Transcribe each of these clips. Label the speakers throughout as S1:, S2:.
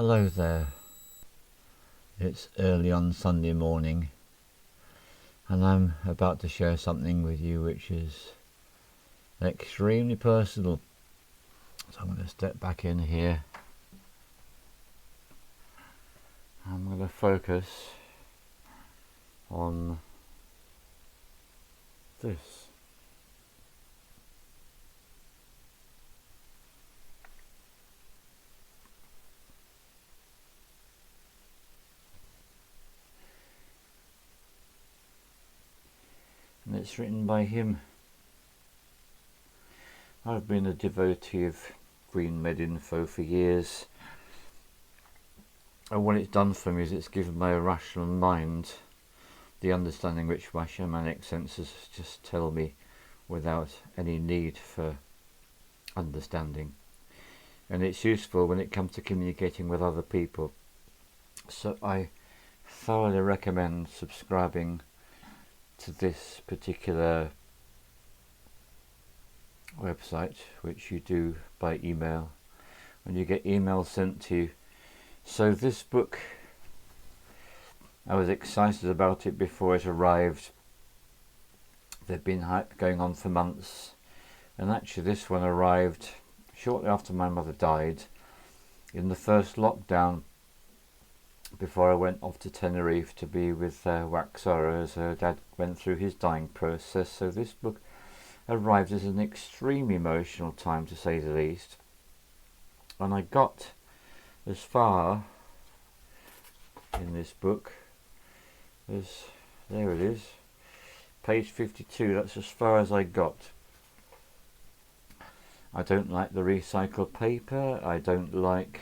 S1: Hello there. It's early on Sunday morning and I'm about to share something with you which is extremely personal. So I'm going to step back in here. I'm going to focus on this. And it's written by him. I've been a devotee of GreenMed Info for years, and what it's done for me is it's given my rational mind the understanding which my shamanic senses just tell me without any need for understanding, and it's useful when it comes to communicating with other people. So I thoroughly recommend subscribing to this particular website, which you do by email, and you get emails sent to you. So this book, I was excited about it before it arrived. There'd been hype going on for months, and actually this one arrived shortly after my mother died, in the first lockdown, before I went off to Tenerife to be with Waxara as her dad went through his dying process. So this book arrived at an extremely emotional time, to say the least, and I got as far in this book as, there it is, page 52. That's as far as I got. I don't like the recycled paper. I don't like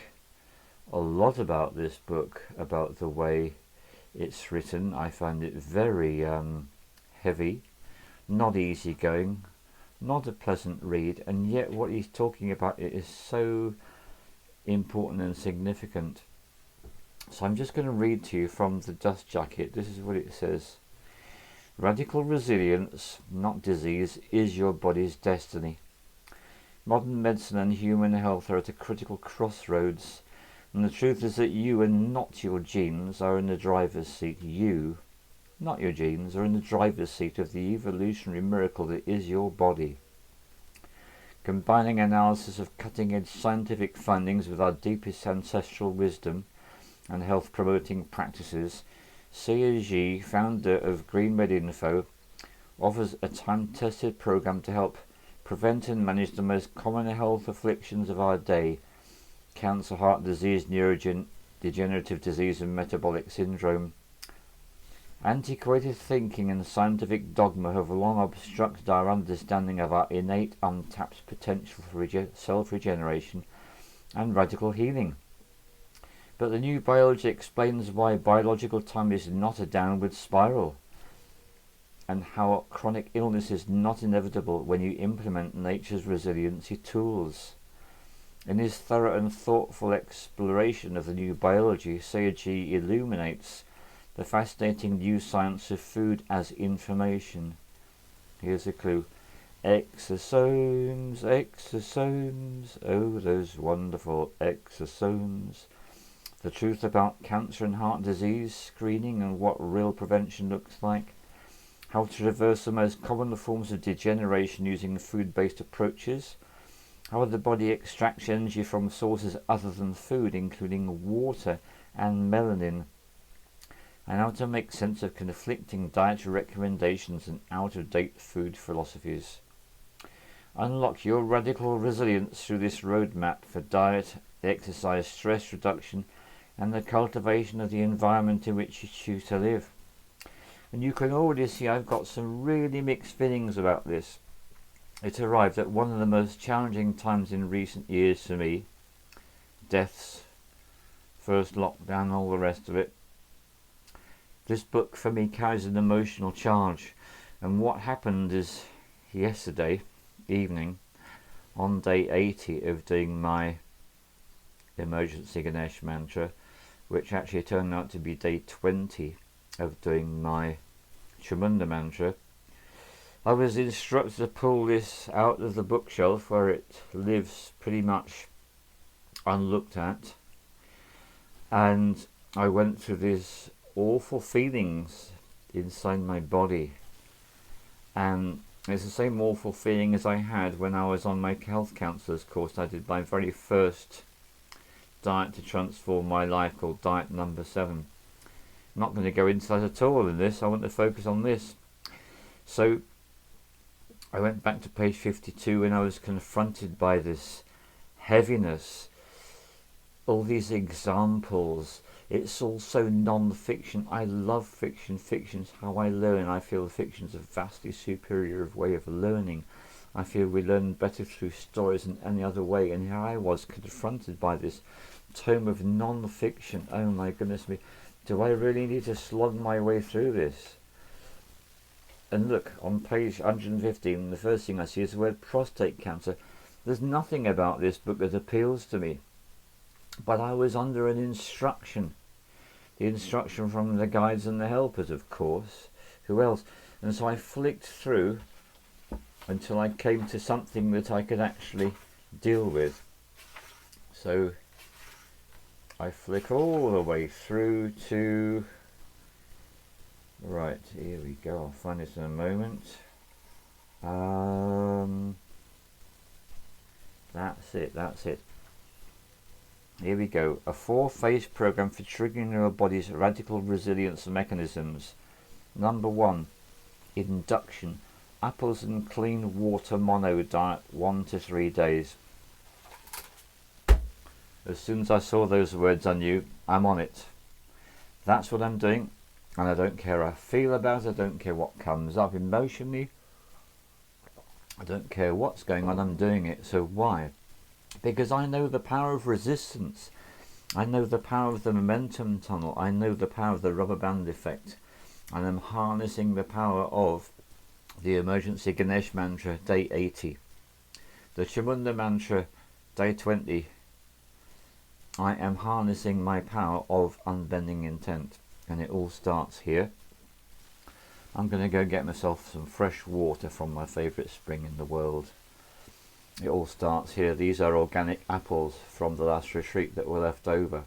S1: a lot about this book, about the way it's written. I find it very heavy, not easygoing, not a pleasant read, and yet what he's talking about it is so important and significant. So I'm just going to read to you from the dust jacket. This is what it says. Radical resilience, not disease, is your body's destiny. Modern medicine and human health are at a critical crossroads, and the truth is that you and not your genes are in the driver's seat. You, not your genes, are in the driver's seat of the evolutionary miracle that is your body. Combining analysis of cutting-edge scientific findings with our deepest ancestral wisdom and health-promoting practices, CAG, founder of GreenMed Info, offers a time-tested program to help prevent and manage the most common health afflictions of our day: cancer, heart disease, neurodegenerative disease and metabolic syndrome. Antiquated thinking and scientific dogma have long obstructed our understanding of our innate untapped potential for self-regeneration and radical healing. But the new biology explains why biological time is not a downward spiral, and how chronic illness is not inevitable when you implement nature's resiliency tools. In his thorough and thoughtful exploration of the new biology, Seiji illuminates the fascinating new science of food as information. Here's a clue. Exosomes, exosomes, oh those wonderful exosomes. The truth about cancer and heart disease screening and what real prevention looks like. How to reverse the most common forms of degeneration using food-based approaches. How the body extracts energy from sources other than food, including water and melanin. And how to make sense of conflicting dietary recommendations and out-of-date food philosophies. Unlock your radical resilience through this roadmap for diet, exercise, stress reduction, and the cultivation of the environment in which you choose to live. And you can already see I've got some really mixed feelings about this. It arrived at one of the most challenging times in recent years for me. Deaths, first lockdown, all the rest of it. This book for me carries an emotional charge, and what happened is yesterday evening, on day 80 of doing my emergency Ganesh mantra, which actually turned out to be day 20 of doing my Chamunda mantra, I was instructed to pull this out of the bookshelf where it lives pretty much unlooked at, And I went through these awful feelings inside my body, and it's the same awful feeling as I had when I was on my health counsellor's course. I did my very first diet to transform my life, called diet number 7. I'm not going to go into that at all in this. I want to focus on this. So I went back to page 52 and I was confronted by this heaviness, all these examples. It's also non-fiction. I love fiction. Fiction's how I learn. I feel fiction's a vastly superior way of learning. I feel we learn better through stories than any other way. And here I was confronted by this tome of non-fiction. Oh my goodness me. Do I really need to slog my way through this? And look, on page 115, the first thing I see is the word prostate cancer. There's nothing about this book that appeals to me. But I was under an instruction. The instruction from the guides and the helpers, of course. Who else? And so I flicked through until I came to something that I could actually deal with. So I flick all the way through to... Right, here we go. I'll find this in a moment. That's it. Here we go. A 4-phase program for triggering your body's radical resilience mechanisms. Number 1, induction. Apples and clean water mono diet, 1 to 3 days. As soon as I saw those words, I knew I'm on it. That's what I'm doing, and I don't care how I feel about it. I don't care what comes up emotionally. I don't care what's going on. I'm doing it. So why? Because I know the power of resistance. I know the power of the momentum tunnel. I know the power of the rubber band effect. And I'm harnessing the power of the emergency Ganesh mantra, day 80. The Chamunda mantra, day 20. I am harnessing my power of unbending intent. And it all starts here. I'm going to go get myself some fresh water from my favourite spring in the world. It all starts here. These are organic apples from the last retreat that were left over.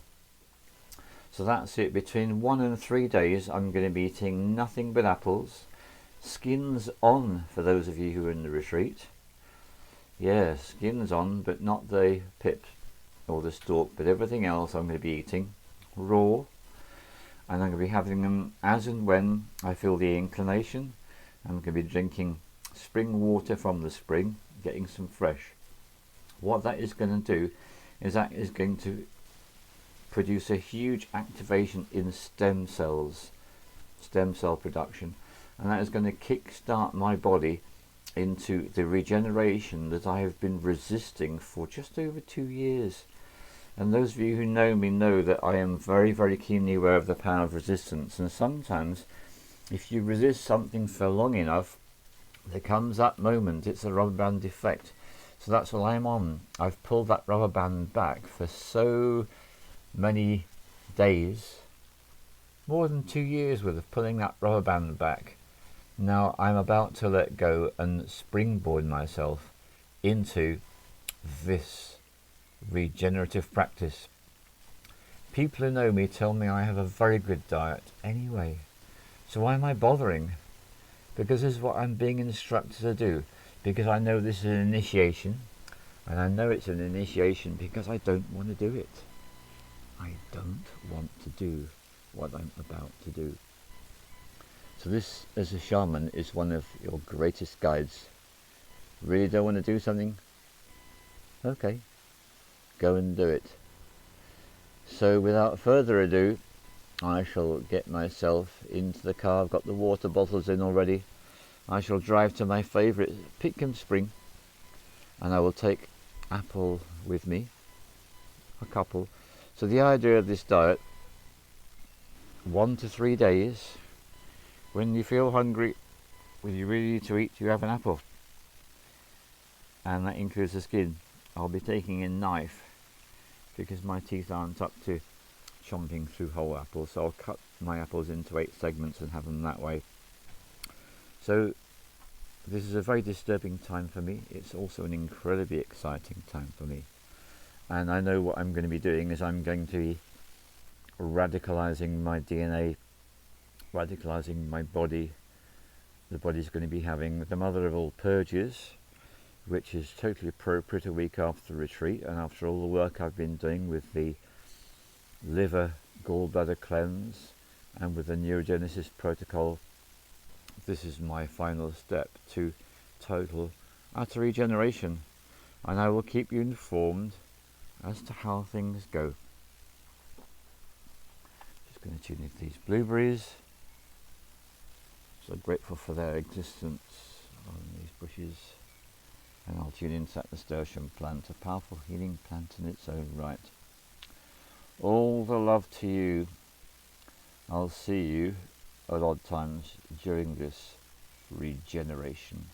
S1: So that's it. Between 1 and 3 days I'm going to be eating nothing but apples. Skins on for those of you who are in the retreat. Yeah, skins on, but not the pip or the stalk, but everything else I'm going to be eating raw. And I'm going to be having them as and when I feel the inclination. I'm going to be drinking spring water from the spring, getting some fresh. What that is going to do is that is going to produce a huge activation in stem cells, stem cell production, and that is going to kick-start my body into the regeneration that I have been resisting for just over 2 years. And those of you who know me know that I am very, very keenly aware of the power of resistance. And sometimes, if you resist something for long enough, there comes that moment. It's a rubber band effect. So that's what I'm on. I've pulled that rubber band back for so many days. More than 2 years worth of pulling that rubber band back. Now I'm about to let go and springboard myself into this regenerative practice. People who know me tell me I have a very good diet anyway. So why am I bothering? Because this is what I'm being instructed to do. Because I know this is an initiation. And I know it's an initiation because I don't want to do it. I don't want to do what I'm about to do. So this, as a shaman, is one of your greatest guides. Really don't want to do something? Okay. Go and do it. So without further ado, I shall get myself into the car. I've got the water bottles in already. I shall drive to my favourite Pitcombe Spring, and I will take apple with me, a couple. So the idea of this diet, 1 to 3 days, when you feel hungry, when you're ready to eat, you have an apple. And that includes the skin. I'll be taking a knife because my teeth aren't up to chomping through whole apples, so I'll cut my apples into 8 segments and have them that way. So this is a very disturbing time for me. It's also an incredibly exciting time for me. And I know what I'm going to be doing is I'm going to be radicalizing my DNA, radicalizing my body. The body's going to be having the mother of all purges, which is totally appropriate a week after the retreat and after all the work I've been doing with the liver gallbladder cleanse and with the neurogenesis protocol. This is my final step to total utter regeneration, and I will keep you informed as to how things go. Just going to tune into these blueberries. So grateful for their existence on these bushes. And I'll tune into that nasturtium plant, a powerful healing plant in its own right. All the love to you. I'll see you at odd times during this regeneration.